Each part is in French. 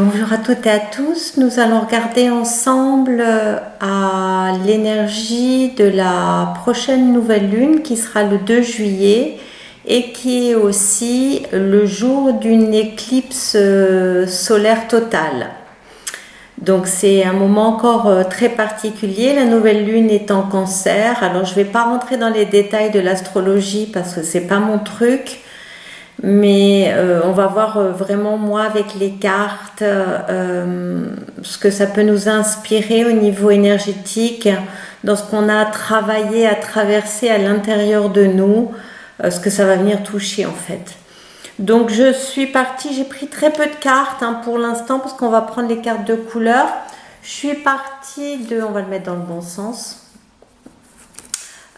Bonjour à toutes et à tous, nous allons regarder ensemble à l'énergie de la prochaine nouvelle lune qui sera le 2 juillet et qui est aussi le jour d'une éclipse solaire totale. Donc c'est un moment encore très particulier, la nouvelle lune est en Cancer. Alors je ne vais pas rentrer dans les détails de l'astrologie parce que c'est pas mon truc. Mais on va voir vraiment moi avec les cartes ce que ça peut nous inspirer au niveau énergétique dans ce qu'on a travaillé à traverser à l'intérieur de nous, ce que ça va venir toucher en fait. Donc je suis partie, j'ai pris très peu de cartes pour l'instant parce qu'on va prendre les cartes de couleur. Je suis partie de, on va le mettre dans le bon sens.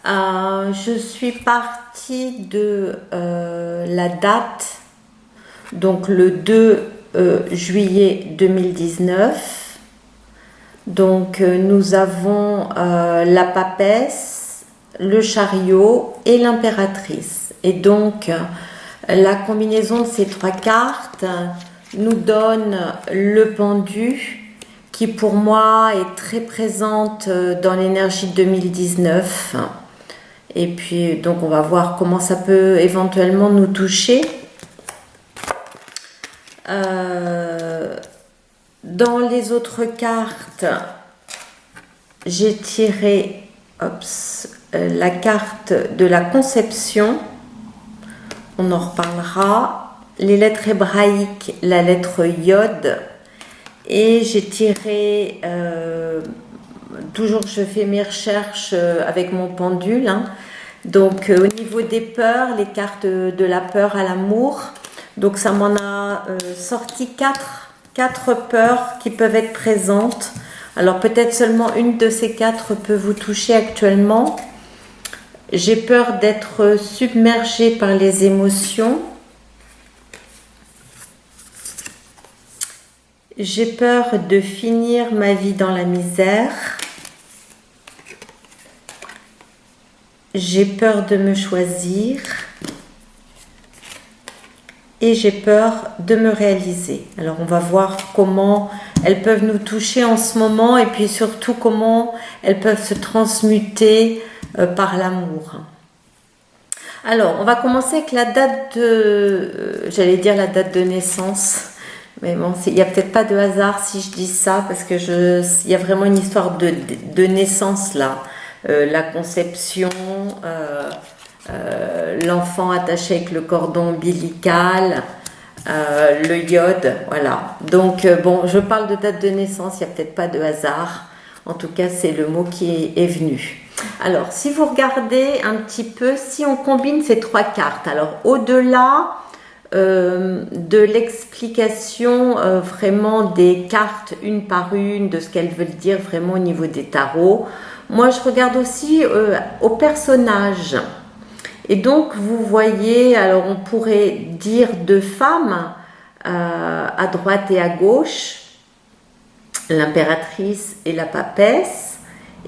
Je suis partie de la date, donc le 2 juillet 2019. Donc nous avons la papesse, le chariot et l'impératrice. Et donc la combinaison de ces trois cartes nous donne le pendu qui pour moi est très présente dans l'énergie de 2019. Et puis, donc, on va voir comment ça peut éventuellement nous toucher. Dans les autres cartes, j'ai tiré la carte de la conception. On en reparlera. Les lettres hébraïques, la lettre Yod. Et j'ai tiré... toujours je fais mes recherches avec mon pendule. Donc au niveau des peurs, les cartes de la peur à l'amour. Donc ça m'en a sorti quatre peurs qui peuvent être présentes. Alors peut-être seulement une de ces quatre peut vous toucher actuellement. J'ai peur d'être submergée par les émotions. J'ai peur de finir ma vie dans la misère. J'ai peur de me choisir et j'ai peur de me réaliser. Alors on va voir comment elles peuvent nous toucher en ce moment et puis surtout comment elles peuvent se transmuter par l'amour. Alors on va commencer avec la date de, j'allais dire la date de naissance, mais bon, il n'y a peut-être pas de hasard si je dis ça parce que il y a vraiment une histoire de naissance là. La conception, l'enfant attaché avec le cordon ombilical, le iode, voilà. Donc bon, je parle de date de naissance, il n'y a peut-être pas de hasard. En tout cas, c'est le mot qui est venu. Alors, si vous regardez un petit peu, si on combine ces trois cartes, alors au-delà de l'explication vraiment des cartes une par une, de ce qu'elles veulent dire vraiment au niveau des tarots, moi, je regarde aussi au personnage. Et donc, vous voyez, alors on pourrait dire deux femmes à droite et à gauche, l'impératrice et la papesse.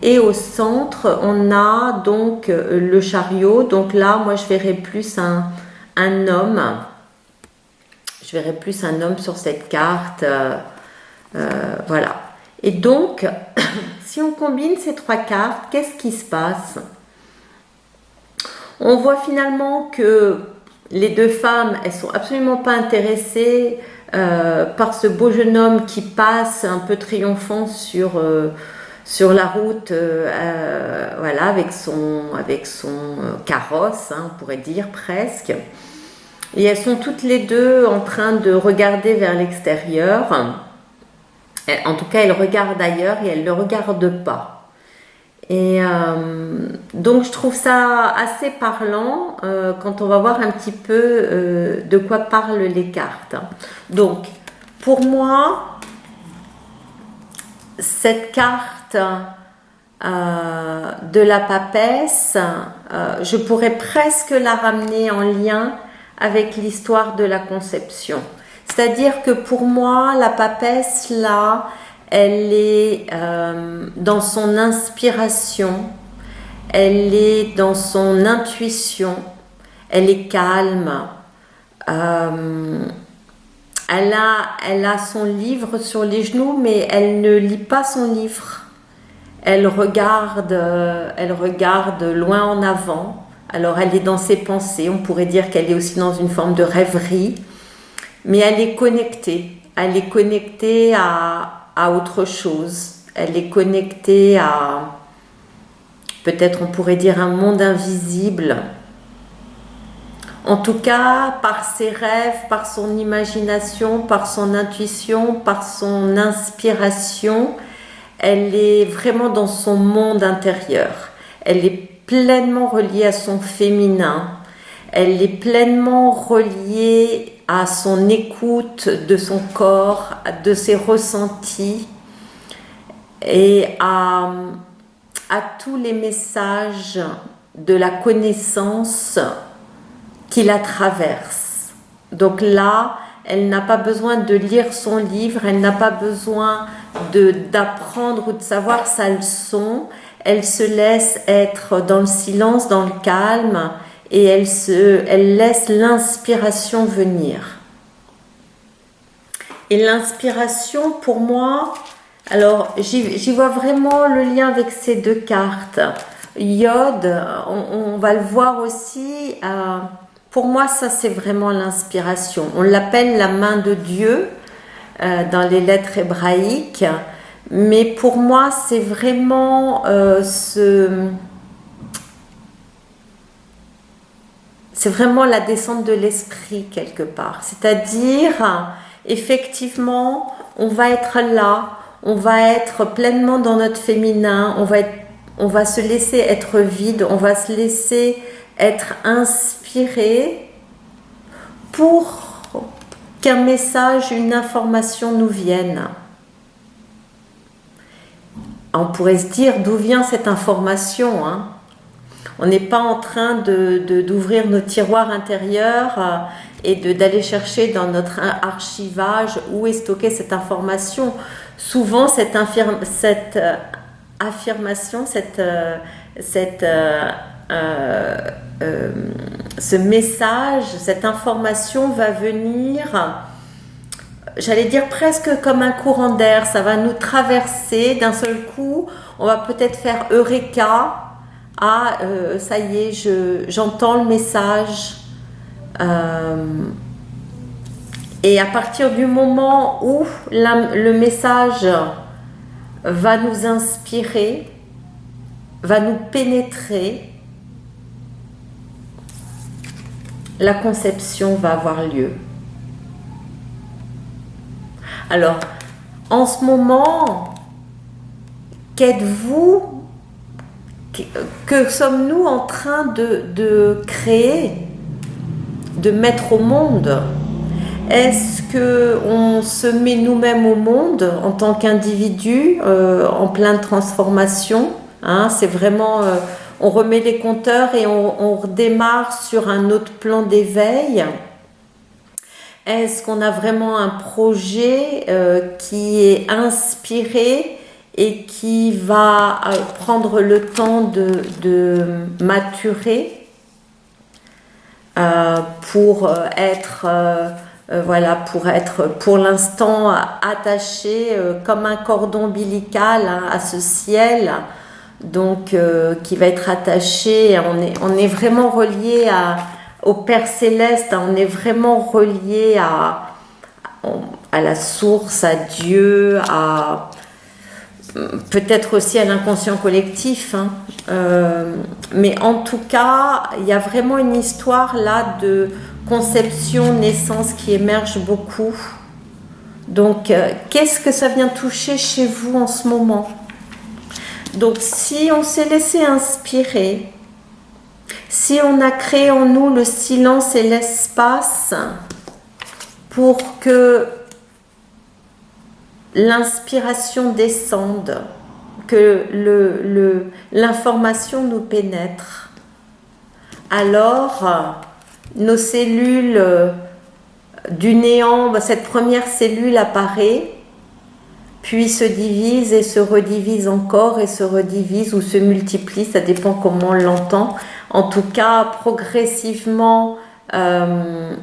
Et au centre, on a donc le chariot. Donc là, moi, je verrais plus un homme. Je verrais plus un homme sur cette carte. Voilà. Et donc, si on combine ces trois cartes, qu'est-ce qui se passe? On voit finalement que les deux femmes, elles sont absolument pas intéressées par ce beau jeune homme qui passe un peu triomphant sur la route, voilà, avec son carrosse, on pourrait dire presque. Et elles sont toutes les deux en train de regarder vers l'extérieur. En tout cas, elle regarde ailleurs et elle ne le regarde pas. Et donc, je trouve ça assez parlant quand on va voir un petit peu de quoi parlent les cartes. Donc, pour moi, cette carte de la papesse, je pourrais presque la ramener en lien avec l'histoire de la conception. C'est-à-dire que pour moi, la papesse, là, elle est dans son inspiration, elle est dans son intuition, elle est calme, Elle a son livre sur les genoux, mais elle ne lit pas son livre. Elle regarde loin en avant. Alors elle est dans ses pensées, on pourrait dire qu'elle est aussi dans une forme de rêverie, mais elle est connectée. Elle est connectée à autre chose. Elle est connectée à, peut-être on pourrait dire, un monde invisible. En tout cas, par ses rêves, par son imagination, par son intuition, par son inspiration, elle est vraiment dans son monde intérieur. Elle est pleinement reliée à son féminin. Elle est pleinement reliée à son écoute de son corps, de ses ressentis et à tous les messages de la connaissance qui la traverse. Donc là, elle n'a pas besoin de lire son livre, elle n'a pas besoin d'apprendre ou de savoir sa leçon. Elle se laisse être dans le silence, dans le calme, et elle laisse l'inspiration venir. Et l'inspiration, pour moi, alors j'y vois vraiment le lien avec ces deux cartes. Yod, on va le voir aussi. Pour moi, ça c'est vraiment l'inspiration. On l'appelle la main de Dieu dans les lettres hébraïques, mais pour moi c'est vraiment c'est vraiment la descente de l'esprit quelque part. C'est-à-dire, effectivement, on va être là, on va être pleinement dans notre féminin, on va se laisser être vide, on va se laisser être inspiré pour qu'un message, une information nous vienne. On pourrait se dire d'où vient cette information, hein? On n'est pas en train d'ouvrir nos tiroirs intérieurs et d'aller chercher dans notre archivage où est stockée cette information. Souvent, ce message, cette information va venir, j'allais dire presque comme un courant d'air, ça va nous traverser d'un seul coup, on va peut-être faire Eureka, ça y est, j'entends le message, et à partir du moment où le message va nous inspirer, va nous pénétrer, la conception va avoir lieu. Alors, en ce moment, qu'êtes-vous, que sommes-nous en train de créer, de mettre au monde? Est-ce qu'on se met nous-mêmes au monde en tant qu'individu, en pleine transformation, hein? C'est vraiment... on remet les compteurs et on redémarre sur un autre plan d'éveil. Est-ce qu'on a vraiment un projet qui est inspiré et qui va prendre le temps de maturer pour être pour l'instant attaché comme un cordon ombilical, hein, à ce ciel, donc qui va être attaché. On est vraiment relié au Père Céleste, on est vraiment relié à la source, à Dieu, peut-être aussi à l'inconscient collectif, hein. Mais en tout cas, il y a vraiment une histoire là de conception, naissance qui émerge beaucoup. Donc, qu'est-ce que ça vient toucher chez vous en ce moment? Donc, si on s'est laissé inspirer, si on a créé en nous le silence et l'espace pour que l'inspiration descende, que l'information nous pénètre, alors nos cellules du néant, cette première cellule apparaît, puis se divise et se redivise encore et se redivise ou se multiplie, ça dépend comment on l'entend. En tout cas, progressivement, le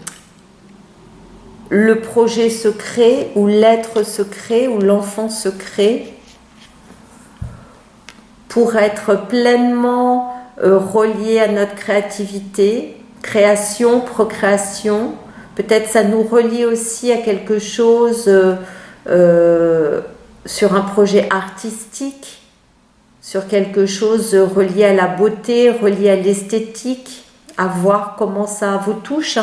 le projet se crée, où l'être se crée, où l'enfant se crée, pour être pleinement relié à notre créativité, création, procréation. Peut-être ça nous relie aussi à quelque chose sur un projet artistique, sur quelque chose relié à la beauté, relié à l'esthétique, à voir comment ça vous touche.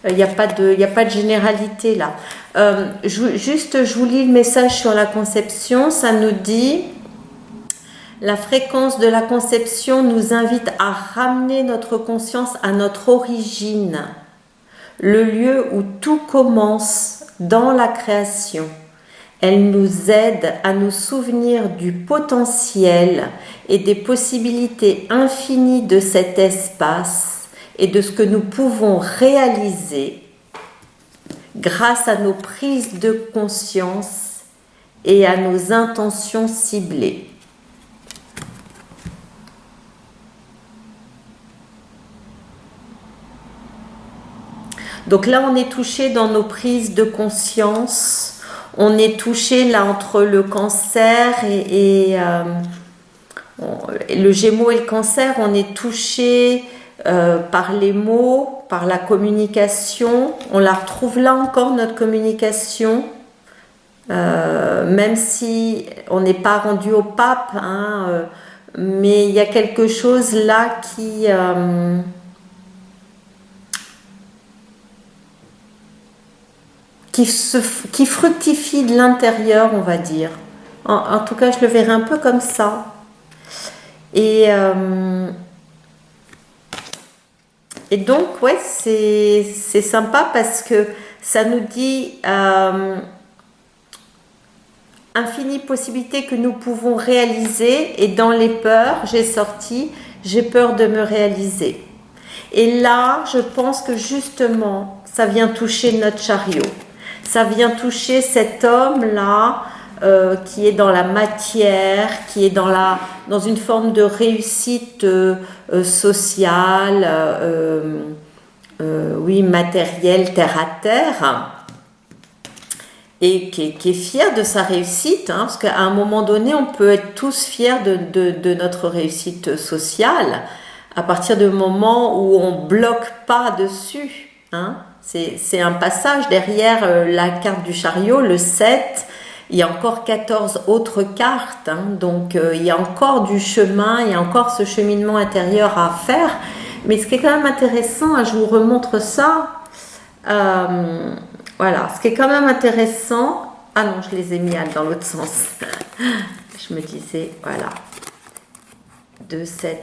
Il n'y a pas de généralité là. Je vous lis le message sur la conception. Ça nous dit: la fréquence de la conception nous invite à ramener notre conscience à notre origine, le lieu où tout commence dans la création. Elle nous aide à nous souvenir du potentiel et des possibilités infinies de cet espace et de ce que nous pouvons réaliser grâce à nos prises de conscience et à nos intentions ciblées. Donc là, on est touché dans nos prises de conscience. On est touché là entre le cancer et le Gémeaux et le cancer. On est touché par les mots, par la communication. On la retrouve là encore, notre communication. Même si on n'est pas rendu au pape, mais il y a quelque chose là qui fructifie de l'intérieur, on va dire. En tout cas, je le verrai un peu comme ça. Et donc, ouais, c'est sympa parce que ça nous dit infinie possibilité que nous pouvons réaliser. Et dans les peurs, j'ai peur de me réaliser. Et là, je pense que justement, ça vient toucher notre chariot. Ça vient toucher cet homme-là qui est dans la matière, qui est dans une forme de réussite sociale, oui, matérielle, terre à terre, et qui est fier de sa réussite, parce qu'à un moment donné, on peut être tous fiers de notre réussite sociale à partir du moment où on ne bloque pas dessus. C'est un passage derrière la carte du chariot, le 7. Il y a encore 14 autres cartes, donc il y a encore du chemin, il y a encore ce cheminement intérieur à faire. Mais ce qui est quand même intéressant, je vous remontre ça, voilà, ce qui est quand même intéressant, ah non, je les ai mis dans l'autre sens, je me disais, voilà, 2, 7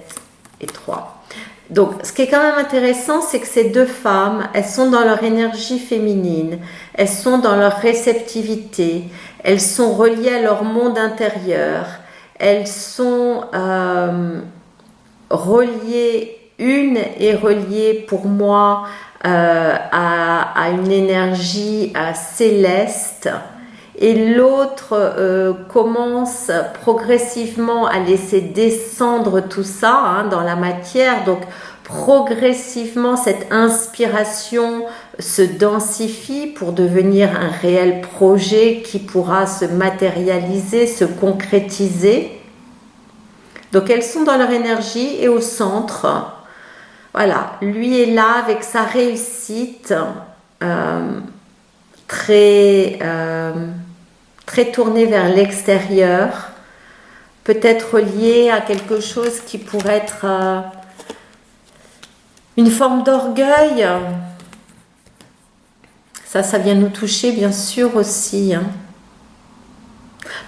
et 3. Donc, ce qui est quand même intéressant, c'est que ces deux femmes, elles sont dans leur énergie féminine, elles sont dans leur réceptivité, elles sont reliées à leur monde intérieur, elles sont reliées, une est reliée pour moi à une énergie céleste, et l'autre commence progressivement à laisser descendre tout ça dans la matière. Donc progressivement cette inspiration se densifie pour devenir un réel projet qui pourra se matérialiser, se concrétiser. Donc elles sont dans leur énergie et au centre. Voilà, lui est là avec sa réussite très tourné vers l'extérieur, peut-être lié à quelque chose qui pourrait être une forme d'orgueil. Ça vient nous toucher bien sûr aussi,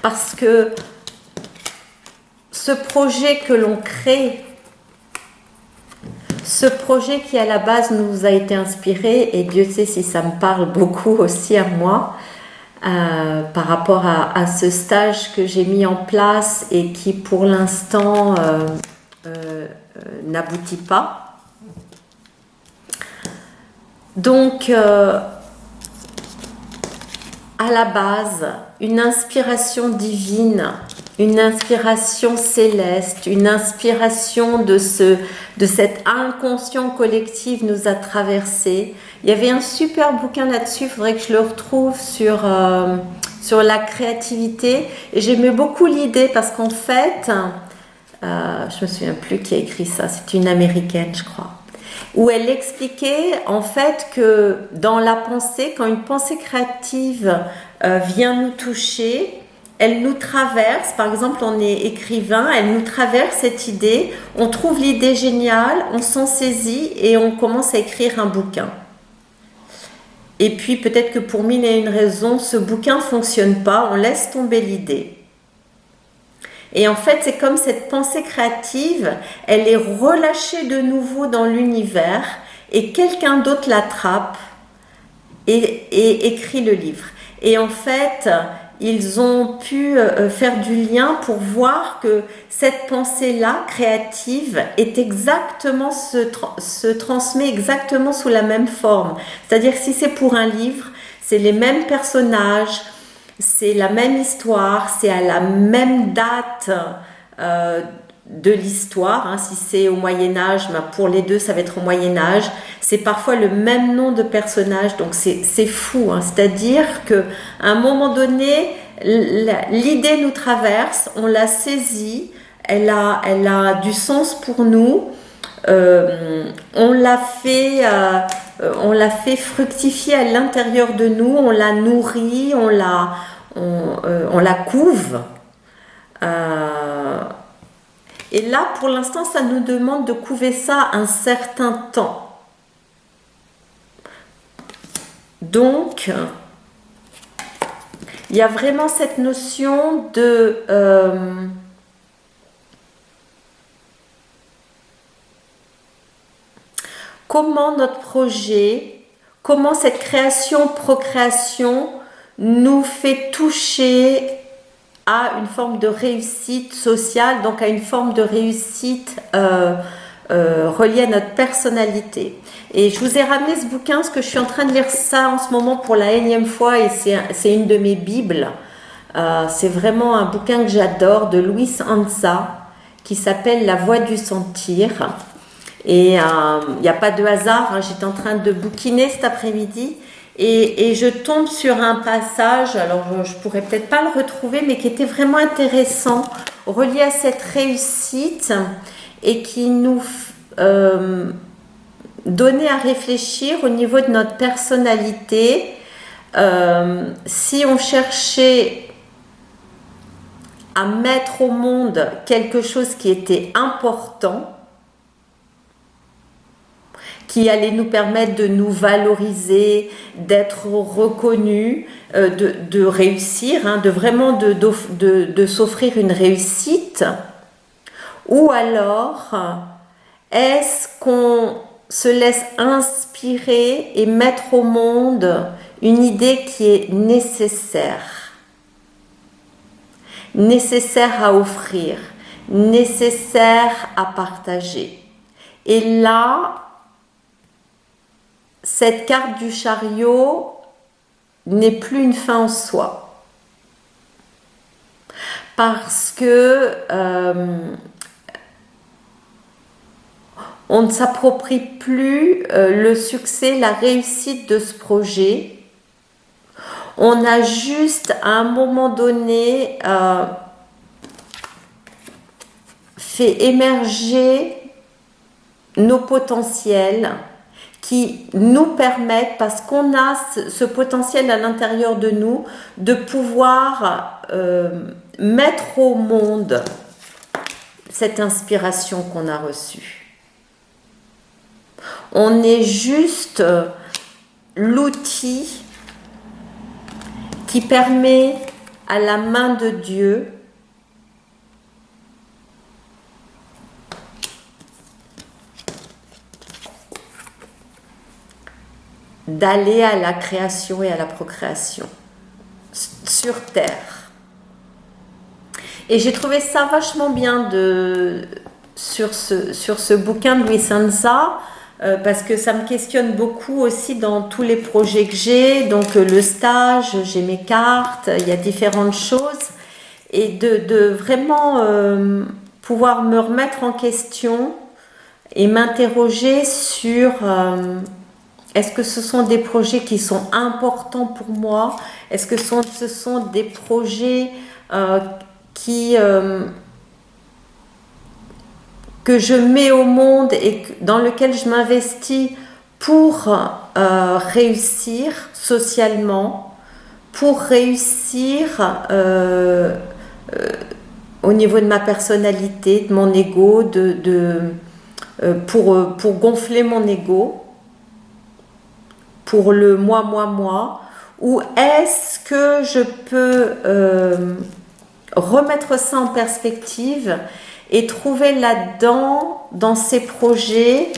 parce que ce projet que l'on crée, ce projet qui à la base nous a été inspiré, et Dieu sait si ça me parle beaucoup aussi à moi, par rapport à ce stage que j'ai mis en place et qui pour l'instant n'aboutit pas. Donc à la base, une inspiration divine une inspiration céleste, une inspiration de cet inconscient collectif nous a traversé. Il y avait un super bouquin là-dessus, il faudrait que je le retrouve sur la créativité. Et j'aimais beaucoup l'idée parce qu'en fait, je me souviens plus qui a écrit ça, c'est une américaine, je crois, où elle expliquait en fait que dans la pensée, quand une pensée créative vient nous toucher, elle nous traverse. Par exemple, on est écrivain, elle nous traverse cette idée, on trouve l'idée géniale, on s'en saisit et on commence à écrire un bouquin. Et puis peut-être que pour mille et une raisons, ce bouquin ne fonctionne pas, on laisse tomber l'idée. Et en fait, c'est comme cette pensée créative, elle est relâchée de nouveau dans l'univers et quelqu'un d'autre l'attrape et écrit le livre. Et en fait, ils ont pu faire du lien pour voir que cette pensée-là, créative, est exactement, se transmet exactement sous la même forme. C'est-à-dire que si c'est pour un livre, c'est les mêmes personnages, c'est la même histoire, c'est à la même date de l'histoire. Hein. Si c'est au Moyen-Âge, ben pour les deux, ça va être au Moyen-Âge. C'est parfois le même nom de personnage, donc c'est fou. Hein. C'est-à-dire qu'à un moment donné, l'idée nous traverse, on la saisit, elle a du sens pour nous, on l'a fait fructifier à l'intérieur de nous, on la nourrit, on la couve. Et là, pour l'instant, ça nous demande de couver ça un certain temps. Donc, il y a vraiment cette notion de comment notre projet, comment cette création-procréation nous fait toucher à une forme de réussite sociale, donc à une forme de réussite reliée à notre personnalité. Et je vous ai ramené ce bouquin parce que je suis en train de lire ça en ce moment pour la énième fois et c'est une de mes bibles. C'est vraiment un bouquin que j'adore de Luis Anza qui s'appelle La Voix du sentir. Et il n'y a pas de hasard, hein, j'étais en train de bouquiner cet après-midi et je tombe sur un passage, alors je pourrais peut-être pas le retrouver, mais qui était vraiment intéressant, relié à cette réussite et qui nous donnait à réfléchir au niveau de notre personnalité. Si on cherchait à mettre au monde quelque chose qui était important, qui allait nous permettre de nous valoriser, d'être reconnus, de réussir, hein, de vraiment de s'offrir une réussite, ou alors est-ce qu'on se laisse inspirer et mettre au monde une idée qui est nécessaire à offrir, nécessaire à partager. Et là, cette carte du chariot n'est plus une fin en soi. Parce que on ne s'approprie plus le succès, la réussite de ce projet. On a juste, à un moment donné, fait émerger nos potentiels qui nous permettent, parce qu'on a ce potentiel à l'intérieur de nous, de pouvoir mettre au monde cette inspiration qu'on a reçue. On est juste l'outil qui permet à la main de Dieu d'aller à la création et à la procréation sur Terre. Et j'ai trouvé ça vachement bien sur ce bouquin de Luis Anza, parce que ça me questionne beaucoup aussi dans tous les projets que j'ai. Donc le stage, j'ai mes cartes, il y a différentes choses. et de vraiment pouvoir me remettre en question et m'interroger sur est-ce que ce sont des projets qui sont importants pour moi? Est-ce que ce sont des projets qui que je mets au monde et dans lequel je m'investis pour réussir socialement, pour réussir au niveau de ma personnalité, de mon ego, pour gonfler mon ego, pour le moi, ou est-ce que je peux remettre ça en perspective et trouver là-dedans, dans ces projets,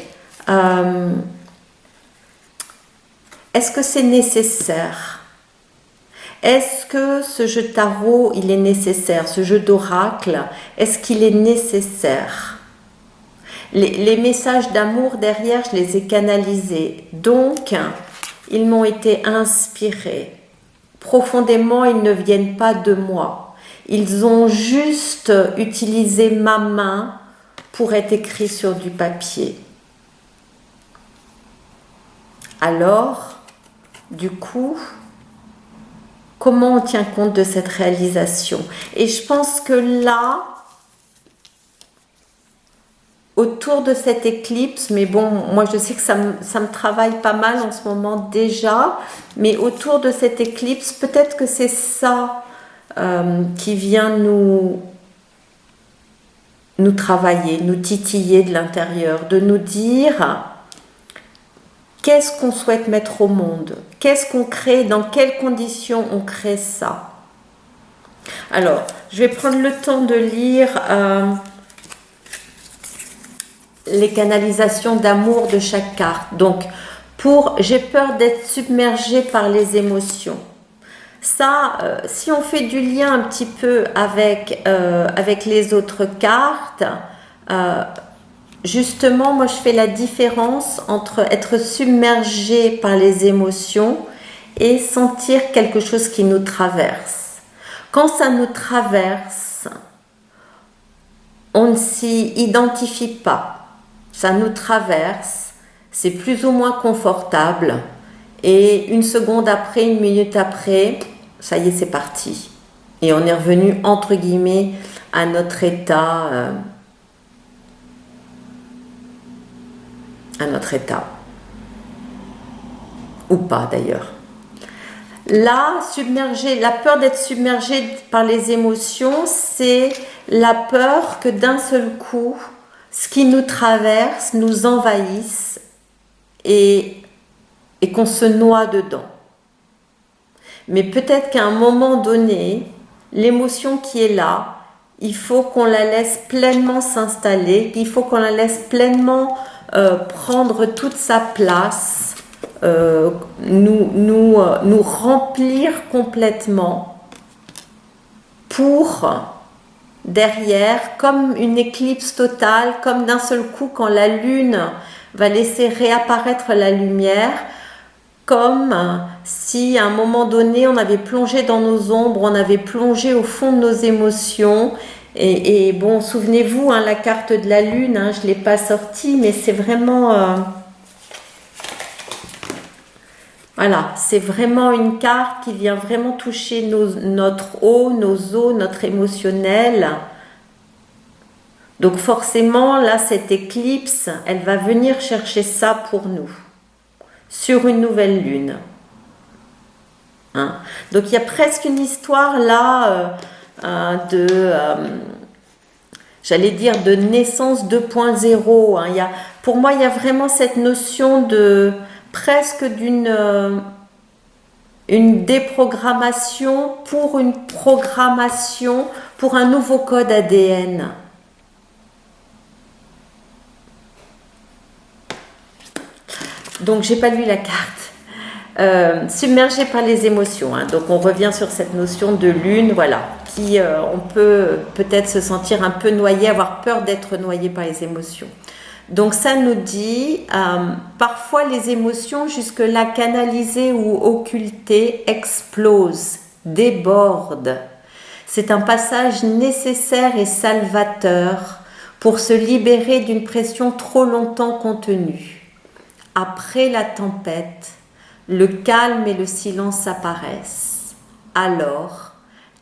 est-ce que c'est nécessaire? Est-ce que ce jeu de tarot, il est nécessaire? Ce jeu d'oracle, est-ce qu'il est nécessaire? Les messages d'amour derrière, je les ai canalisés. Donc, ils m'ont été inspirés. Profondément, ils ne viennent pas de moi. Ils ont juste utilisé ma main pour être écrits sur du papier. Alors, du coup, comment on tient compte de cette réalisation? Et je pense que là, autour de cette éclipse, mais bon, moi je sais que ça me travaille pas mal en ce moment déjà, mais autour de cette éclipse, peut-être que c'est ça qui vient nous travailler, nous titiller de l'intérieur, de nous dire qu'est-ce qu'on souhaite mettre au monde, qu'est-ce qu'on crée, dans quelles conditions on crée ça. Alors, je vais prendre le temps de lire les canalisations d'amour de chaque carte. Donc, j'ai peur d'être submergée par les émotions. Ça, si on fait du lien un petit peu avec les autres cartes, justement, moi je fais la différence entre être submergé par les émotions et sentir quelque chose qui nous traverse. Quand ça nous traverse, on ne s'y identifie pas. Ça nous traverse, c'est plus ou moins confortable. Et une seconde après, une minute après, ça y est, c'est parti. Et on est revenu, entre guillemets, à notre état. Ou pas d'ailleurs. Là, la peur d'être submergé par les émotions, c'est la peur que d'un seul coup, ce qui nous traverse nous envahisse et qu'on se noie dedans. Mais peut-être qu'à un moment donné, l'émotion qui est là, il faut qu'on la laisse pleinement s'installer, il faut qu'on la laisse pleinement prendre toute sa place, nous remplir complètement pour derrière, comme une éclipse totale, comme d'un seul coup quand la lune va laisser réapparaître la lumière, comme si à un moment donné on avait plongé dans nos ombres, on avait plongé au fond de nos émotions. Et bon, souvenez-vous, la carte de la lune, je ne l'ai pas sortie, mais c'est vraiment... voilà, c'est vraiment une carte qui vient vraiment toucher notre eau, nos os, notre émotionnel. Donc forcément, là, cette éclipse, elle va venir chercher ça pour nous, sur une nouvelle lune. Donc il y a presque une histoire là j'allais dire de naissance 2.0. Pour moi, il y a vraiment cette notion de presque une déprogrammation pour une programmation pour un nouveau code ADN. Donc j'ai pas lu la carte. Submergé par les émotions. Donc on revient sur cette notion de lune, voilà, qui on peut peut-être se sentir un peu noyé, avoir peur d'être noyé par les émotions. Donc ça nous dit, parfois les émotions jusque-là canalisées ou occultées explosent, débordent. C'est un passage nécessaire et salvateur pour se libérer d'une pression trop longtemps contenue. Après la tempête, le calme et le silence apparaissent. Alors,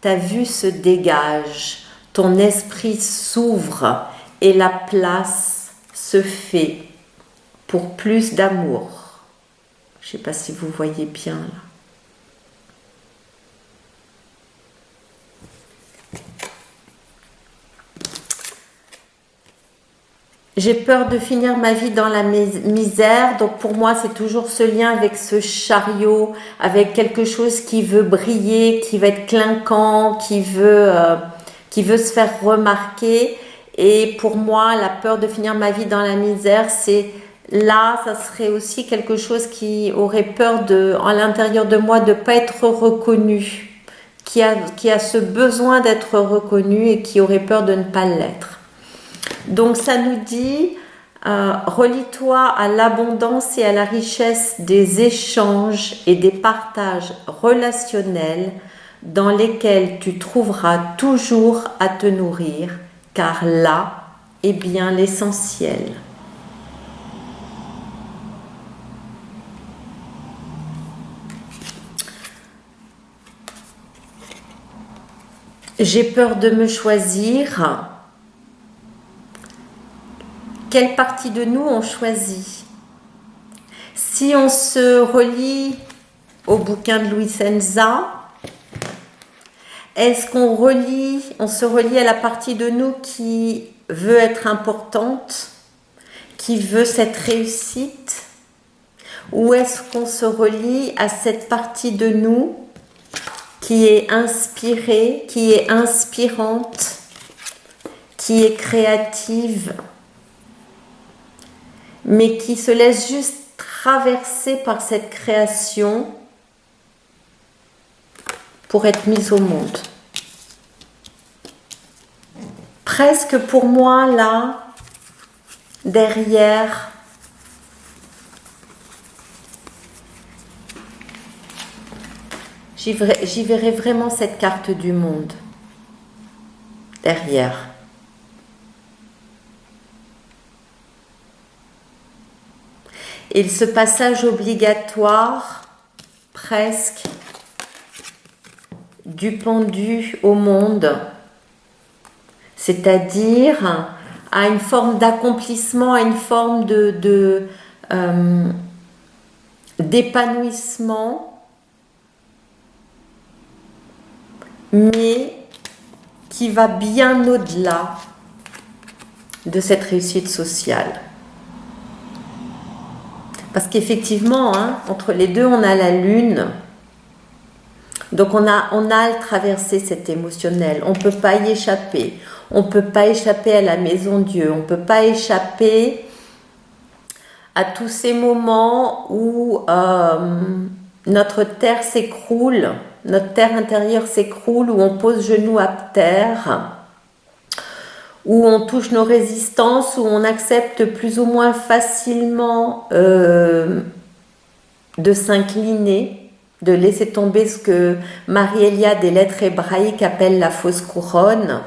ta vue se dégage, ton esprit s'ouvre et la place se fait pour plus d'amour. Je ne sais pas si vous voyez bien là. J'ai peur de finir ma vie dans la misère, donc pour moi c'est toujours ce lien avec ce chariot, avec quelque chose qui veut briller, qui va être clinquant, qui veut se faire remarquer. Et pour moi, la peur de finir ma vie dans la misère, c'est là, ça serait aussi quelque chose qui aurait peur à l'intérieur de moi de ne pas être reconnu, qui a ce besoin d'être reconnu et qui aurait peur de ne pas l'être. Donc ça nous dit, relie-toi à l'abondance et à la richesse des échanges et des partages relationnels dans lesquels tu trouveras toujours à te nourrir, car là est bien l'essentiel. J'ai peur de me choisir. Quelle partie de nous on choisit? Si on se relie au bouquin de Louis Senza, est-ce on se relie à la partie de nous qui veut être importante, qui veut cette réussite? Ou est-ce qu'on se relie à cette partie de nous qui est inspirée, qui est inspirante, qui est créative, mais qui se laisse juste traverser par cette création pour être mise au monde? Presque pour moi, là, derrière, j'y verrai vraiment cette carte du monde, derrière. Et ce passage obligatoire, presque, du pendu au monde, c'est-à-dire à une forme d'accomplissement, à une forme d'épanouissement, mais qui va bien au-delà de cette réussite sociale. Parce qu'effectivement, entre les deux, on a la lune. Donc on a à le traverser cet émotionnel. On ne peut pas y échapper. On ne peut pas échapper à la maison Dieu. On ne peut pas échapper à tous ces moments où notre terre s'écroule, notre terre intérieure s'écroule, où on pose genoux à terre, où on touche nos résistances, où on accepte plus ou moins facilement de s'incliner, de laisser tomber ce que Marie-Elia des lettres hébraïques appelle la fausse couronne,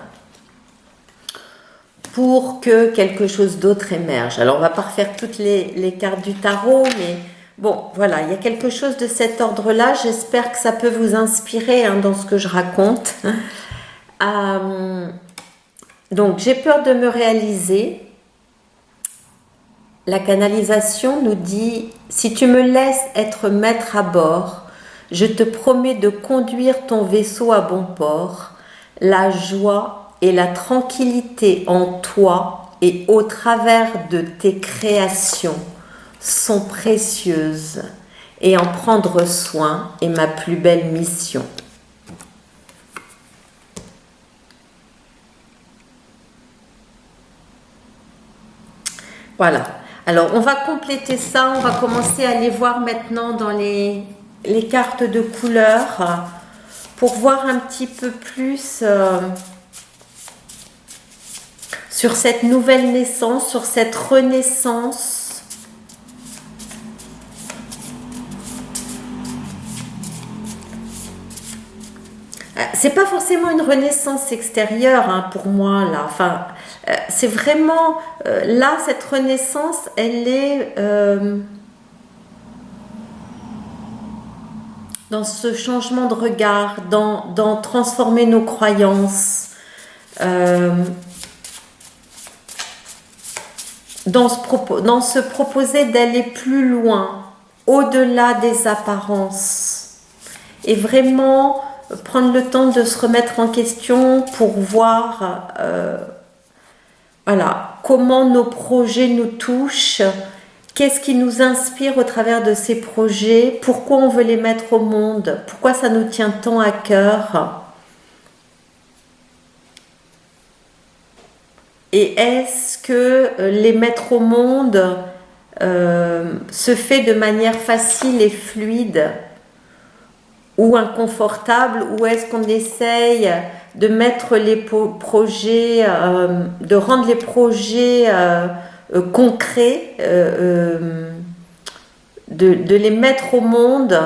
pour que quelque chose d'autre émerge. Alors on va pas refaire toutes les cartes du tarot, mais bon, voilà, il y a quelque chose de cet ordre-là. J'espère que ça peut vous inspirer dans ce que je raconte. Donc, j'ai peur de me réaliser. La canalisation nous dit, si tu me laisses être maître à bord, je te promets de conduire ton vaisseau à bon port. La joie et la tranquillité en toi et au travers de tes créations sont précieuses, et en prendre soin est ma plus belle mission. Voilà. Alors, on va compléter ça. On va commencer à aller voir maintenant dans les cartes de couleurs pour voir un petit peu plus sur cette nouvelle naissance, sur cette renaissance. c'est pas forcément une renaissance extérieure hein, pour moi là. Enfin, c'est vraiment là cette renaissance, elle est dans ce changement de regard, dans transformer nos croyances, dans se proposer d'aller plus loin, au-delà des apparences, et vraiment prendre le temps de se remettre en question pour voir voilà, comment nos projets nous touchent, qu'est-ce qui nous inspire au travers de ces projets, pourquoi on veut les mettre au monde, pourquoi ça nous tient tant à cœur. Et est-ce que les mettre au monde se fait de manière facile et fluide ou inconfortable, ou est-ce qu'on essaye de mettre les projets, de rendre les projets concrets, de les mettre au monde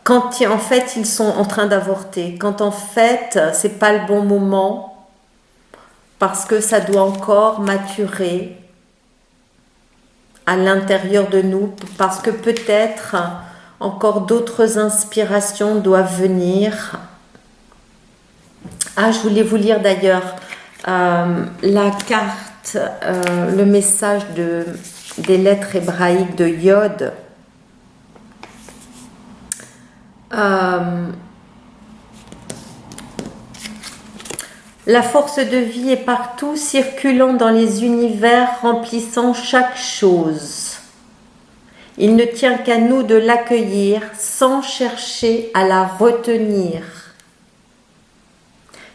quand en fait ils sont en train d'avorter, quand en fait c'est pas le bon moment parce que ça doit encore maturer à l'intérieur de nous, parce que peut-être encore d'autres inspirations doivent venir. Ah, je voulais vous lire d'ailleurs la carte, le message des lettres hébraïques de Yod. La force de vie est partout, circulant dans les univers, remplissant chaque chose. Il ne tient qu'à nous de l'accueillir sans chercher à la retenir.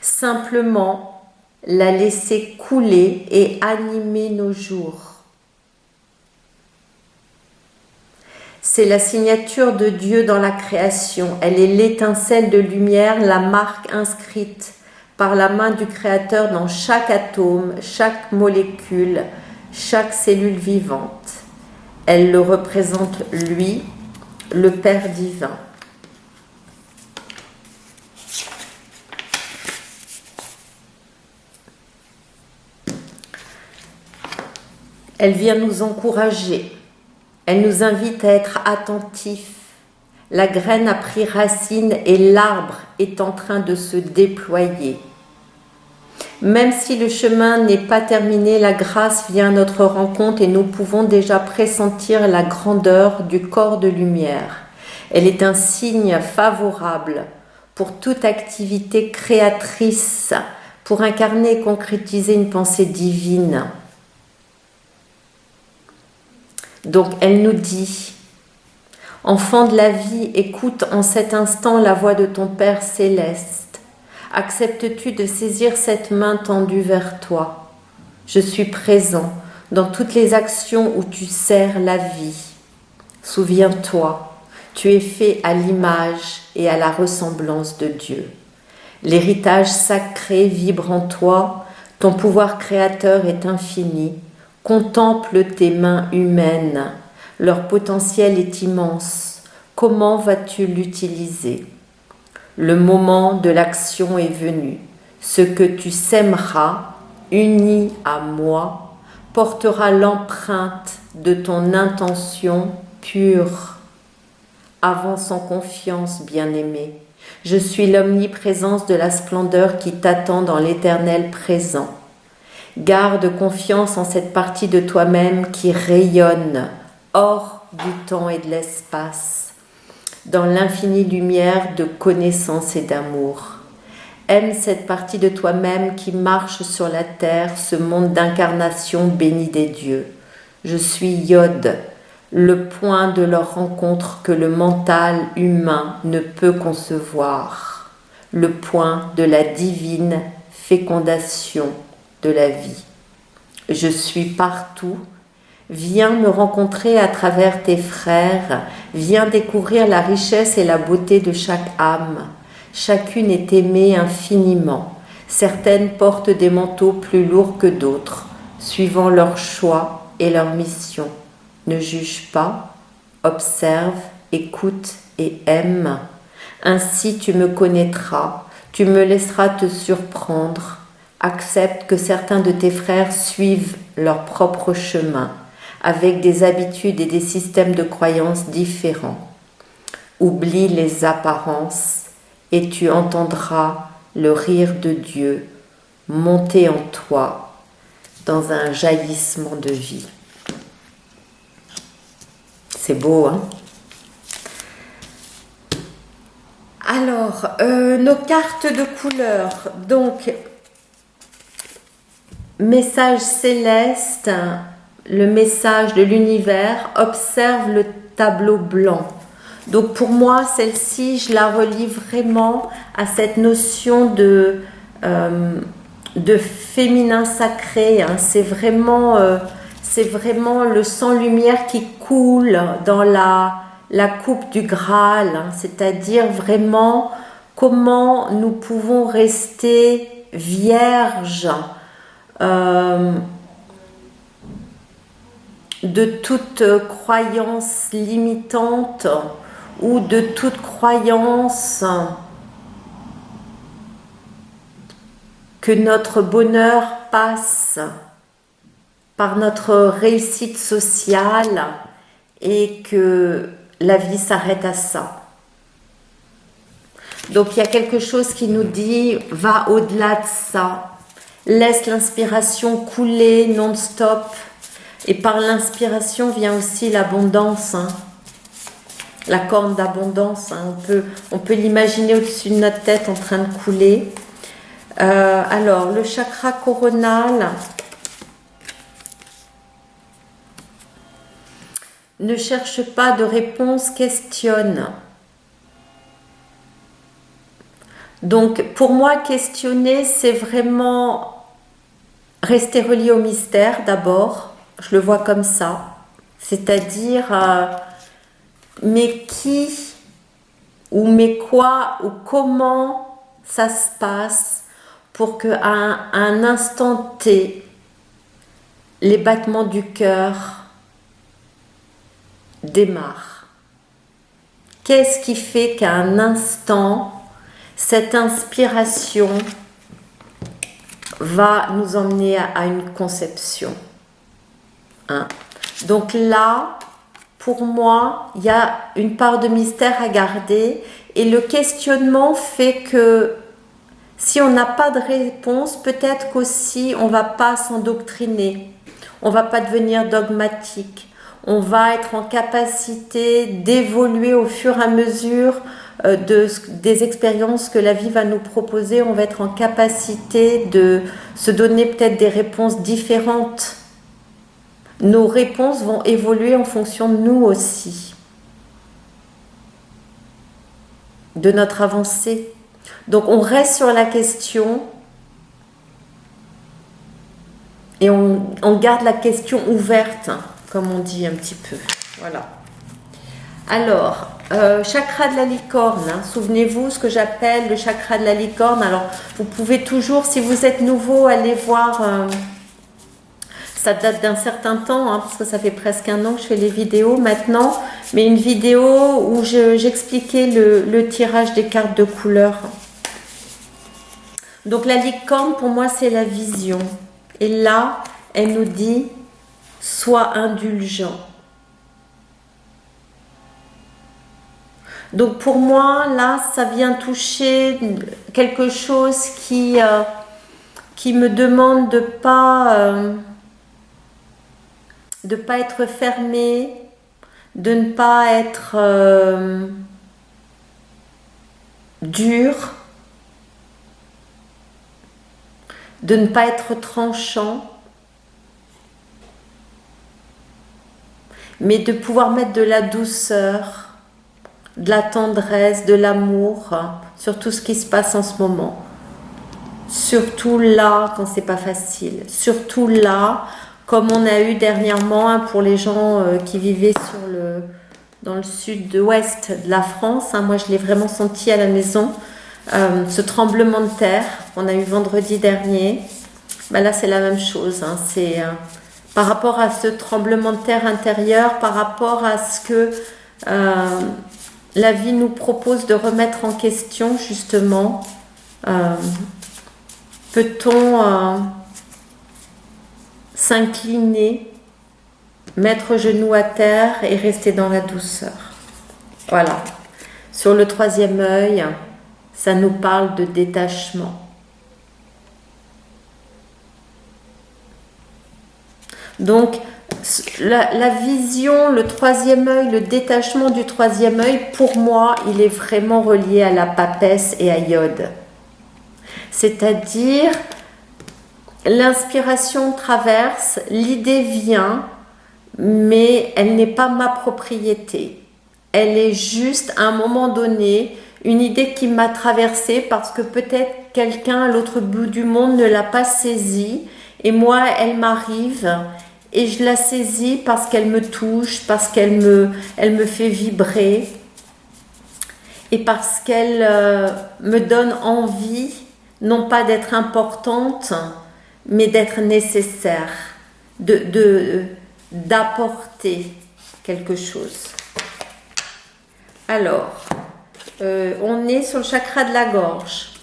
Simplement la laisser couler et animer nos jours. C'est la signature de Dieu dans la création. Elle est l'étincelle de lumière, la marque inscrite par la main du Créateur dans chaque atome, chaque molécule, chaque cellule vivante. Elle le représente lui, le Père divin. Elle vient nous encourager. Elle nous invite à être attentifs. La graine a pris racine et l'arbre est en train de se déployer. Même si le chemin n'est pas terminé, la grâce vient à notre rencontre et nous pouvons déjà pressentir la grandeur du corps de lumière. Elle est un signe favorable pour toute activité créatrice, pour incarner et concrétiser une pensée divine. Donc elle nous dit: enfant de la vie, écoute en cet instant la voix de ton Père céleste. Acceptes-tu de saisir cette main tendue vers toi? Je suis présent dans toutes les actions où tu sers la vie. Souviens-toi, tu es fait à l'image et à la ressemblance de Dieu. L'héritage sacré vibre en toi, ton pouvoir créateur est infini. Contemple tes mains humaines, leur potentiel est immense. Comment vas-tu l'utiliser? Le moment de l'action est venu. Ce que tu sèmeras, uni à moi, portera l'empreinte de ton intention pure. Avance en confiance, bien-aimé. Je suis l'omniprésence de la splendeur qui t'attend dans l'éternel présent. Garde confiance en cette partie de toi-même qui rayonne hors du temps et de l'espace, dans l'infinie lumière de connaissance et d'amour. Aime cette partie de toi-même qui marche sur la terre, ce monde d'incarnation béni des dieux. Je suis Yod, le point de leur rencontre que le mental humain ne peut concevoir, le point de la divine fécondation de la vie. Je suis partout. Viens me rencontrer à travers tes frères. Viens découvrir la richesse et la beauté de chaque âme. Chacune est aimée infiniment. Certaines portent des manteaux plus lourds que d'autres, suivant leur choix et leur mission. Ne juge pas, observe, écoute et aime. Ainsi tu me connaîtras, tu me laisseras te surprendre. Accepte que certains de tes frères suivent leur propre chemin, avec des habitudes et des systèmes de croyances différents. Oublie les apparences et tu entendras le rire de Dieu monter en toi dans un jaillissement de vie. C'est beau, hein? Alors, nos cartes de couleurs. Donc, message céleste, le message de l'univers, observe le tableau blanc. Donc pour moi, celle-ci, je la relie vraiment à cette notion de féminin sacré. Hein. C'est vraiment le sang-lumière qui coule dans la coupe du Graal. Hein. C'est-à-dire vraiment comment nous pouvons rester vierges de toute croyance limitante ou de toute croyance que notre bonheur passe par notre réussite sociale et que la vie s'arrête à ça. Donc il y a quelque chose qui nous dit va au-delà de ça, laisse l'inspiration couler non-stop et par l'inspiration vient aussi l'abondance. Hein. La corne d'abondance, hein, on peut l'imaginer au-dessus de notre tête en train de couler. Alors, le chakra coronal, ne cherche pas de réponse, questionne. Donc, pour moi, questionner, c'est vraiment rester relié au mystère d'abord. Je le vois comme ça. C'est-à-dire... mais qui ou mais quoi ou comment ça se passe pour qu'à un instant T, les battements du cœur démarrent. Qu'est-ce qui fait qu'à un instant, cette inspiration va nous emmener à une conception, hein? Donc là, pour moi, il y a une part de mystère à garder et le questionnement fait que si on n'a pas de réponse, peut-être qu'aussi on ne va pas s'endoctriner, on ne va pas devenir dogmatique, on va être en capacité d'évoluer au fur et à mesure des expériences que la vie va nous proposer, on va être en capacité de se donner peut-être des réponses différentes. Nos réponses vont évoluer en fonction de nous aussi, de notre avancée. Donc on reste sur la question et on garde la question ouverte, hein, comme on dit un petit peu. Voilà. Alors, chakra de la licorne, hein, souvenez-vous ce que j'appelle le chakra de la licorne. Alors, vous pouvez toujours, si vous êtes nouveau, aller voir... ça date d'un certain temps, hein, parce que ça fait presque 1 an que je fais les vidéos maintenant, mais une vidéo où j'expliquais le tirage des cartes de couleur. Donc la licorne, pour moi, c'est la vision. Et là, elle nous dit, sois indulgent. Donc pour moi, là, ça vient toucher quelque chose qui me demande de pas être fermé, de ne pas être dur, de ne pas être tranchant, mais de pouvoir mettre de la douceur, de la tendresse, de l'amour sur tout ce qui se passe en ce moment. Surtout là, quand c'est pas facile. Surtout là, comme on a eu dernièrement, hein, pour les gens qui vivaient dans le sud-ouest de la France, hein, moi je l'ai vraiment senti à la maison, ce tremblement de terre qu'on a eu vendredi dernier, ben là c'est la même chose, hein, c'est par rapport à ce tremblement de terre intérieur, par rapport à ce que la vie nous propose de remettre en question justement, peut-on s'incliner, mettre genou à terre et rester dans la douceur. Voilà. Sur le troisième œil, ça nous parle de détachement. Donc, la vision, le troisième œil, le détachement du troisième œil, pour moi, il est vraiment relié à la papesse et à Iode. C'est-à-dire, l'inspiration traverse, l'idée vient, mais elle n'est pas ma propriété. Elle est juste, à un moment donné, une idée qui m'a traversée parce que peut-être quelqu'un à l'autre bout du monde ne l'a pas saisie, et moi, elle m'arrive. Et je la saisis parce qu'elle me touche, parce qu'elle me fait vibrer et parce qu'elle me donne envie, non pas d'être importante, mais d'être nécessaire, d'apporter quelque chose. Alors, on est sur le chakra de la gorge.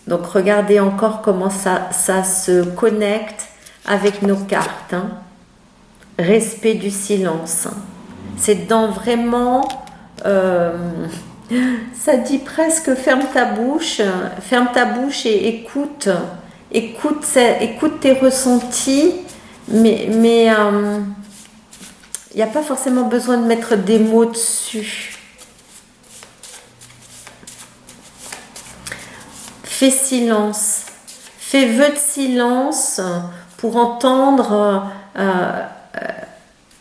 Donc, regardez encore comment ça se connecte avec nos cartes, hein. Respect du silence. C'est dans vraiment, ça dit presque ferme ta bouche et écoute tes ressentis, mais il n'y a pas forcément besoin de mettre des mots dessus. Fais silence, fais vœu de silence pour entendre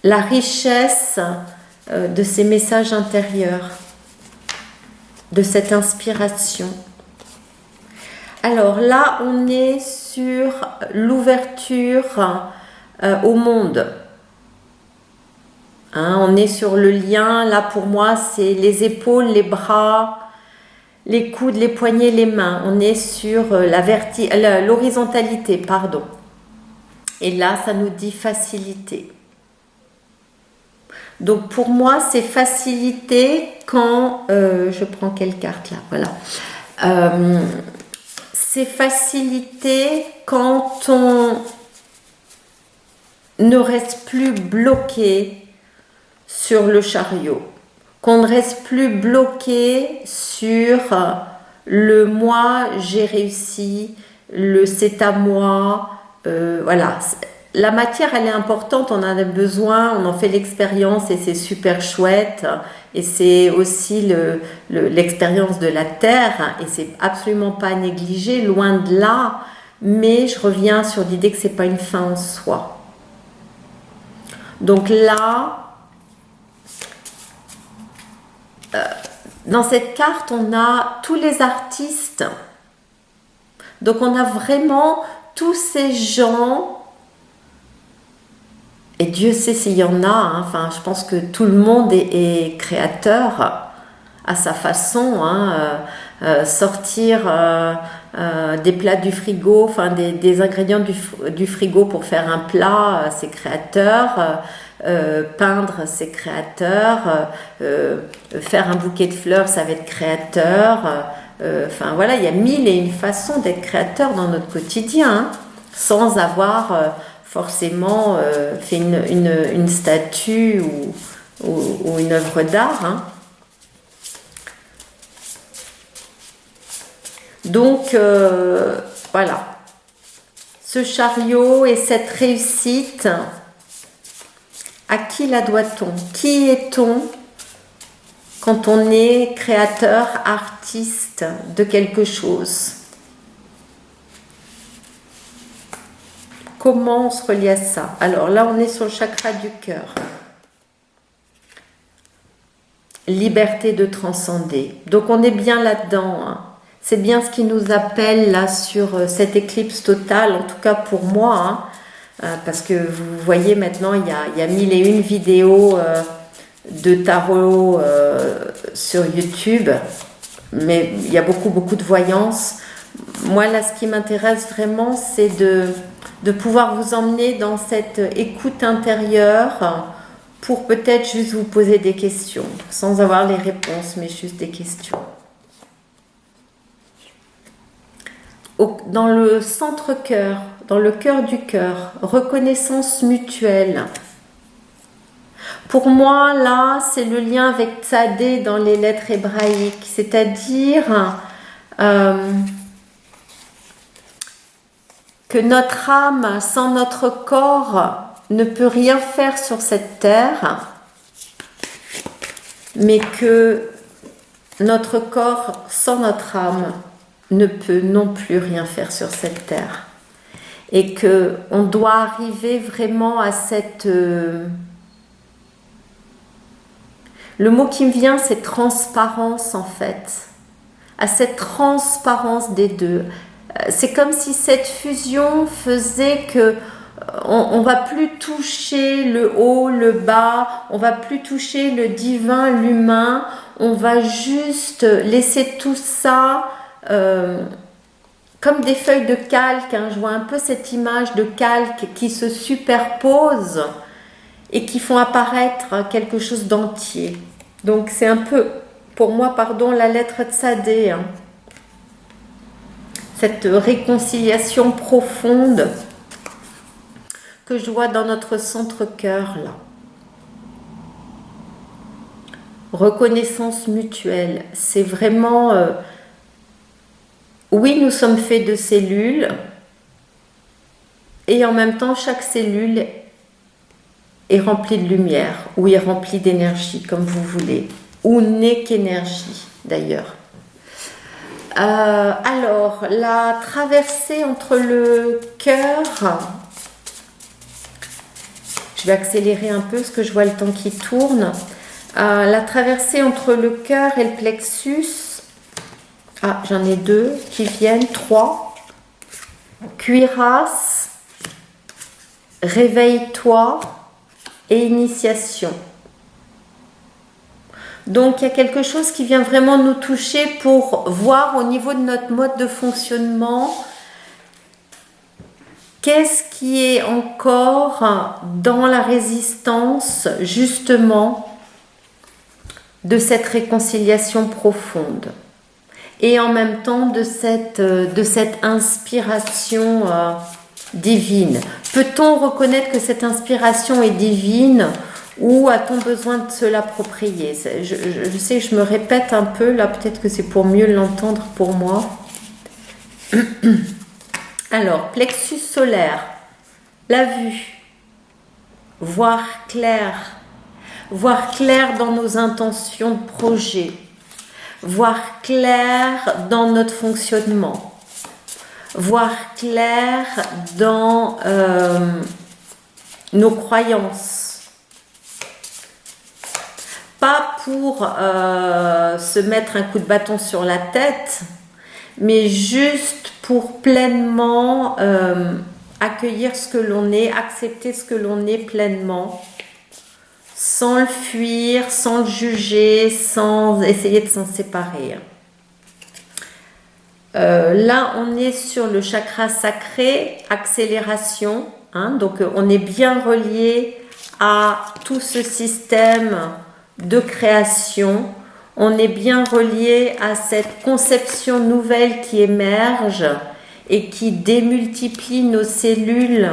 la richesse de ces messages intérieurs, de cette inspiration. Alors là, on est sur l'ouverture au monde. Hein, on est sur le lien, là pour moi, c'est les épaules, les bras, les coudes, les poignets, les mains. On est sur l'horizontalité, pardon. Et là, ça nous dit facilité. Donc, pour moi, c'est facilité quand... je prends quelle carte là? Voilà. C'est facilité quand on ne reste plus bloqué sur le chariot. Qu'on ne reste plus bloqué sur le « moi, j'ai réussi », le « c'est à moi ». Voilà, la matière elle est importante, on en a besoin, on en fait l'expérience et c'est super chouette, et c'est aussi l'expérience de la terre et c'est absolument pas à négliger, loin de là, mais je reviens sur l'idée que c'est pas une fin en soi. Donc là, dans cette carte on a tous les artistes, donc on a vraiment tous ces gens, et Dieu sait s'il y en a, hein, enfin, je pense que tout le monde est créateur à sa façon, hein, sortir des plats du frigo, enfin des ingrédients du frigo pour faire un plat, c'est créateur, peindre c'est créateur, faire un bouquet de fleurs ça va être créateur. Enfin voilà, il y a 1001 façons d'être créateur dans notre quotidien, hein, sans avoir forcément fait une statue ou une œuvre d'art. Hein. Donc voilà, ce chariot et cette réussite, à qui la doit-on? Qui est-on quand on est créateur, artiste de quelque chose? Comment on se relie à ça? Alors là, on est sur le chakra du cœur. Liberté de transcender. Donc on est bien là-dedans. Hein. C'est bien ce qui nous appelle là sur cette éclipse totale, en tout cas pour moi. Hein, parce que vous voyez maintenant, il y a 1001 vidéos de tarot sur YouTube, mais il y a beaucoup de voyance. Moi là, ce qui m'intéresse vraiment, c'est de pouvoir vous emmener dans cette écoute intérieure pour peut-être juste vous poser des questions, sans avoir les réponses, mais juste des questions. Dans le centre-cœur, dans le cœur du cœur, reconnaissance mutuelle. Pour moi, là, c'est le lien avec Tzadé dans les lettres hébraïques, c'est-à-dire que notre âme, sans notre corps, ne peut rien faire sur cette terre, mais que notre corps, sans notre âme, ne peut non plus rien faire sur cette terre. Et qu'on doit arriver vraiment à cette... Le mot qui me vient, c'est transparence en fait. À cette transparence des deux. C'est comme si cette fusion faisait que on va plus toucher le haut, le bas, on va plus toucher le divin, l'humain, on va juste laisser tout ça comme des feuilles de calque. Je vois un peu cette image de calque qui se superpose et qui font apparaître quelque chose d'entier. Donc c'est un peu, pour moi, la lettre Tzadé, cette réconciliation profonde que je vois dans notre centre-cœur là. Reconnaissance mutuelle, c'est vraiment... oui, nous sommes faits de cellules et en même temps, chaque cellule est remplie de lumière ou est remplie d'énergie, comme vous voulez, ou n'est qu'énergie d'ailleurs. Alors, la traversée entre le cœur... Je vais accélérer un peu parce que je vois le temps qui tourne. La traversée entre le cœur et le plexus. Ah, j'en ai deux qui viennent, 3. Cuirasse, réveille-toi et initiation. Donc, il y a quelque chose qui vient vraiment nous toucher pour voir au niveau de notre mode de fonctionnement qu'est-ce qui est encore dans la résistance, justement, de cette réconciliation profonde et en même temps de cette inspiration divine. Peut-on reconnaître que cette inspiration est divine ou a-t-on besoin de se l'approprier? Je sais que je me répète un peu, là peut-être que c'est pour mieux l'entendre pour moi. Alors, plexus solaire, la vue, voir clair dans nos intentions de projet, voir clair dans notre fonctionnement, voir clair dans nos croyances. Pas pour se mettre un coup de bâton sur la tête, mais juste pour pleinement accueillir ce que l'on est, accepter ce que l'on est pleinement, sans le fuir, sans le juger, sans essayer de s'en séparer. Là, on est sur le chakra sacré, accélération, donc on est bien relié à tout ce système de création. On est bien relié à cette conception nouvelle qui émerge et qui démultiplie nos cellules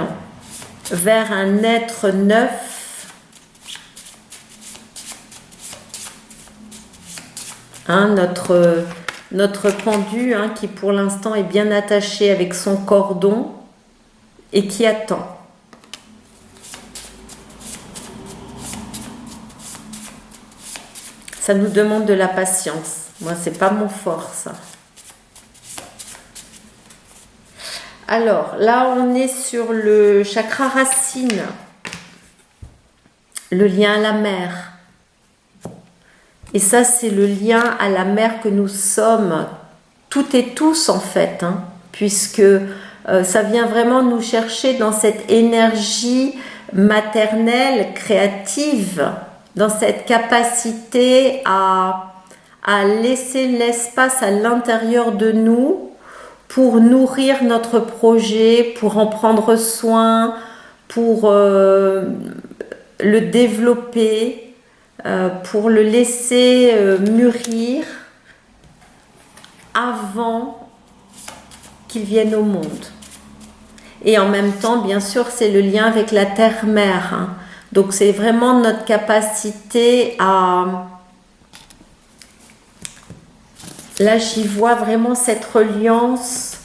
vers un être neuf. Notre pendu qui pour l'instant est bien attaché avec son cordon et qui attend. Ça nous demande de la patience. Moi, c'est pas mon fort, ça. Alors, là, on est sur le chakra racine, le lien à la mer. Et ça, c'est le lien à la mer que nous sommes toutes et tous, en fait, puisque ça vient vraiment nous chercher dans cette énergie maternelle, créative, dans cette capacité à laisser l'espace à l'intérieur de nous pour nourrir notre projet, pour en prendre soin, pour le développer, pour le laisser mûrir avant qu'il vienne au monde. Et en même temps, bien sûr, c'est le lien avec la terre-mère, hein. Donc c'est vraiment notre capacité à... Là, j'y vois vraiment cette reliance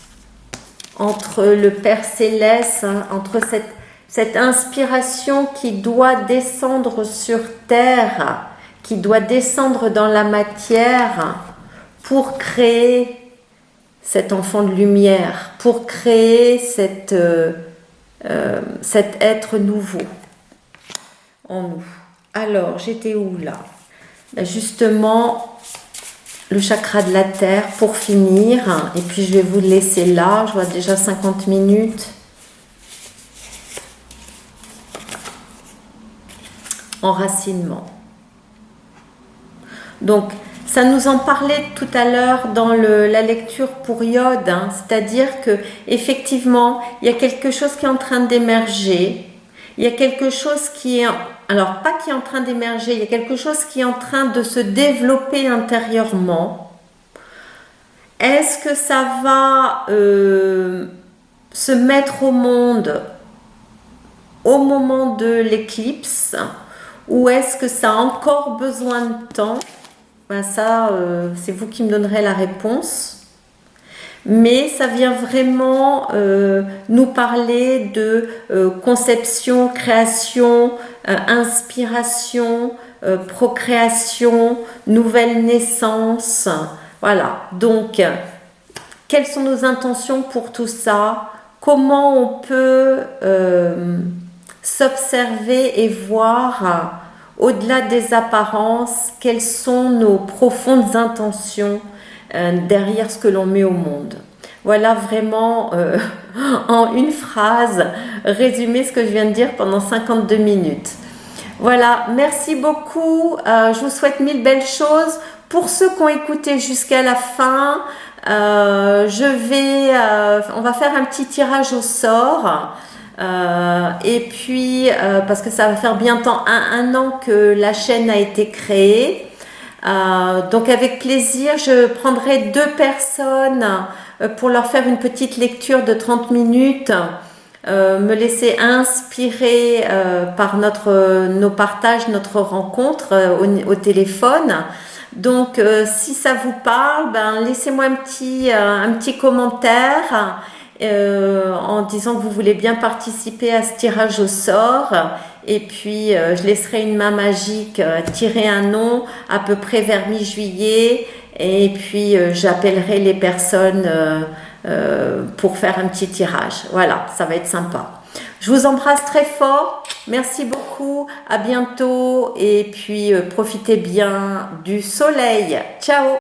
entre le Père Céleste, hein, entre cette inspiration qui doit descendre sur terre, qui doit descendre dans la matière pour créer cet enfant de lumière, pour créer cet être nouveau en nous. Alors, j'étais où là? Ben justement, le chakra de la terre pour finir. Et puis, je vais vous laisser là. Je vois déjà 50 minutes. Enracinement. Donc, ça nous en parlait tout à l'heure dans la lecture pour Yod, hein, c'est-à-dire que effectivement, il y a quelque chose qui est en train d'émerger. Il y a quelque chose qui est, alors pas qui est en train d'émerger, il y a quelque chose qui est en train de se développer intérieurement. Est-ce que ça va se mettre au monde au moment de l'éclipse, ou est-ce que ça a encore besoin de temps? Ben ça, c'est vous qui me donnerez la réponse. Mais ça vient vraiment nous parler de conception, création, inspiration, procréation, nouvelle naissance. Voilà. Donc, quelles sont nos intentions pour tout ça? Comment on peut s'observer et voir au-delà des apparences, quelles sont nos profondes intentions derrière ce que l'on met au monde. Voilà vraiment en une phrase résumé ce que je viens de dire pendant 52 minutes. Voilà, merci beaucoup. Je vous souhaite mille belles choses. Pour ceux qui ont écouté jusqu'à la fin, on va faire un petit tirage au sort. Et puis parce que ça va faire bientôt un an que la chaîne a été créée, donc avec plaisir je prendrai 2 personnes pour leur faire une petite lecture de 30 minutes, me laisser inspirer par nos partages, notre rencontre au téléphone. Donc si ça vous parle, laissez-moi un petit commentaire en disant que vous voulez bien participer à ce tirage au sort, et puis je laisserai une main magique tirer un nom à peu près vers mi-juillet, et puis j'appellerai les personnes pour faire un petit tirage. Voilà, ça va être sympa. Je vous embrasse très fort, merci beaucoup, à bientôt, et puis profitez bien du soleil. Ciao!